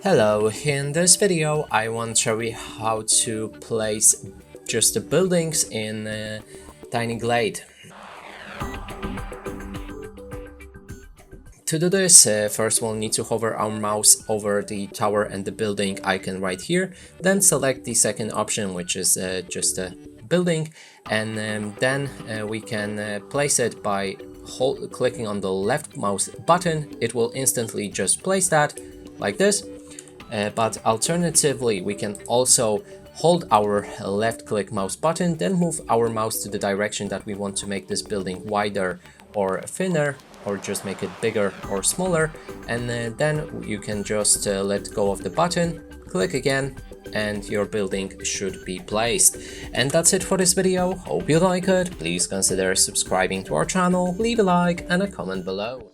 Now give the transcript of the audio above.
Hello, in this video I want to show you how to place just the buildings in Tiny Glade. To do this, first we'll need to hover our mouse over the tower and the building icon right here, then select the second option, which is just a building, and then we can place it by clicking on the left mouse button. It will instantly just place that like this. But alternatively, we can also hold our left click mouse button, then move our mouse to the direction that we want to make this building wider or thinner, or just make it bigger or smaller, and then you can just let go of the button, click again, and your building should be placed. And that's it for this video. Hope you like it. Please consider subscribing to our channel, leave a like and a comment below.